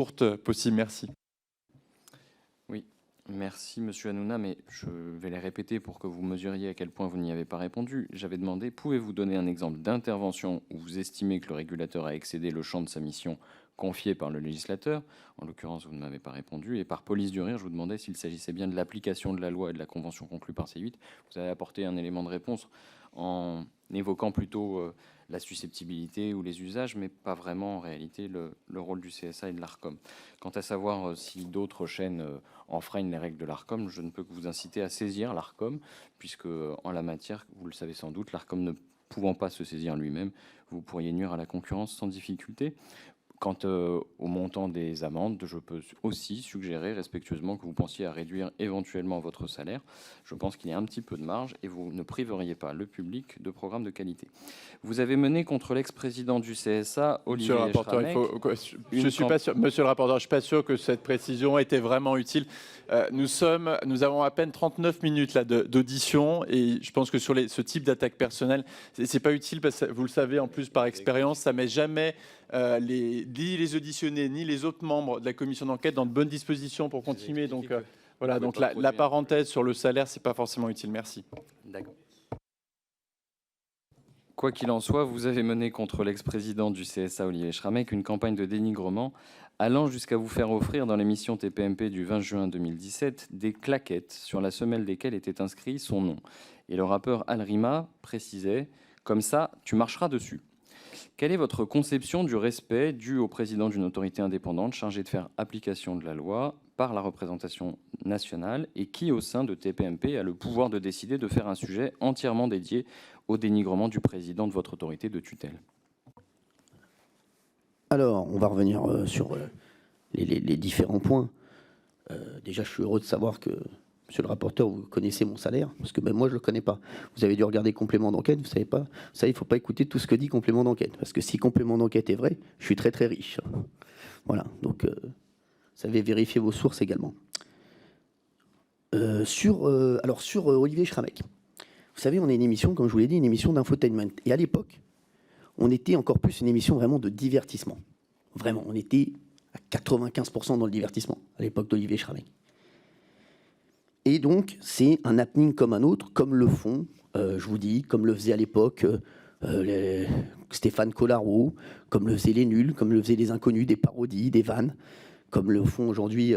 courte possible. Merci. Oui, merci Monsieur Hanouna, mais je vais les répéter pour que vous mesuriez à quel point vous n'y avez pas répondu. J'avais demandé, pouvez-vous donner un exemple d'intervention où vous estimez que le régulateur a excédé le champ de sa mission confiée par le législateur? En l'occurrence, vous ne m'avez pas répondu. Et par police du rire, je vous demandais s'il s'agissait bien de l'application de la loi et de la convention conclue par C8. Vous avez apporté un élément de réponse en évoquant plutôt la susceptibilité ou les usages, mais pas vraiment en réalité le rôle du CSA et de l'ARCOM. Quant à savoir si d'autres chaînes enfreignent les règles de l'ARCOM, je ne peux que vous inciter à saisir l'ARCOM, puisque en la matière, vous le savez sans doute, l'ARCOM ne pouvant pas se saisir lui-même, vous pourriez nuire à la concurrence sans difficulté. Quant au montant des amendes, je peux aussi suggérer respectueusement que vous pensiez à réduire éventuellement votre salaire. Je pense qu'il y a un petit peu de marge et vous ne priveriez pas le public de programmes de qualité. Vous avez mené contre l'ex-président du CSA, Olivier Schramek, je suis pas sûr, monsieur le rapporteur, je suis pas sûr que cette précision était vraiment utile. Nous avons à peine 39 minutes là d'audition et je pense que sur ce type d'attaque personnelle, c'est pas utile parce que vous le savez en plus par expérience, ça met jamais ni les auditionnés ni les autres membres de la commission d'enquête dans de bonnes dispositions pour continuer. Donc voilà, donc la parenthèse sur le salaire, c'est pas forcément utile. Merci. D'accord. Quoi qu'il en soit, vous avez mené contre l'ex-président du CSA, Olivier Schramek, une campagne de dénigrement allant jusqu'à vous faire offrir dans l'émission TPMP du 20 juin 2017 des claquettes sur la semelle desquelles était inscrit son nom. Et le rappeur Al Rima précisait « Comme ça, tu marcheras dessus ». Quelle est votre conception du respect dû au président d'une autorité indépendante chargée de faire application de la loi par la représentation nationale et qui, au sein de TPMP, a le pouvoir de décider de faire un sujet entièrement dédié au dénigrement du président de votre autorité de tutelle? Alors, on va revenir sur les différents points. Déjà, je suis heureux de savoir que, monsieur le rapporteur, vous connaissez mon salaire, parce que même moi, je ne le connais pas. Vous avez dû regarder complément d'enquête, vous savez pas. Vous savez, il ne faut pas écouter tout ce que dit complément d'enquête, parce que si complément d'enquête est vrai, je suis très très riche. Voilà, donc vous savez vérifier vos sources également. Sur Olivier Schramek, vous savez, on est une émission, comme je vous l'ai dit, une émission d'infotainment. Et à l'époque, on était encore plus une émission vraiment de divertissement. Vraiment, on était à 95% dans le divertissement à l'époque d'Olivier Schramek. Et donc, c'est un happening comme un autre, comme le font, je vous dis, comme le faisait à l'époque Stéphane Collaro, comme le faisaient les nuls, comme le faisaient les inconnus, des parodies, des vannes, comme le font aujourd'hui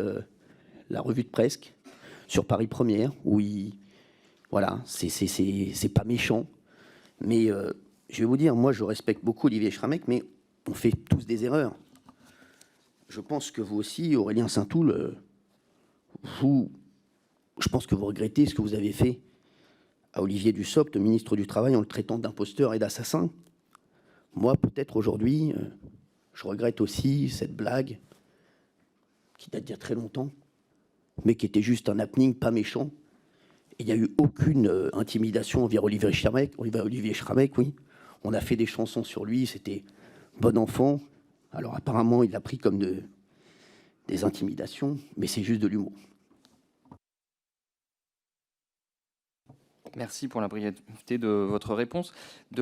la revue de presse sur Paris Première, où voilà, c'est pas méchant. Mais je vais vous dire, moi, je respecte beaucoup Olivier Schramek, mais on fait tous des erreurs. Je pense que vous aussi, Aurélien Saint-Toul, je pense que vous regrettez ce que vous avez fait à Olivier Dussopt, ministre du Travail, en le traitant d'imposteur et d'assassin. Moi, peut-être aujourd'hui, je regrette aussi cette blague qui date d'il y a très longtemps, mais qui était juste un happening pas méchant. Il n'y a eu aucune intimidation envers Olivier Schramek, oui. On a fait des chansons sur lui, c'était bon enfant. Alors apparemment, il l'a pris comme des intimidations, mais c'est juste de l'humour. Merci pour la brièveté de votre réponse.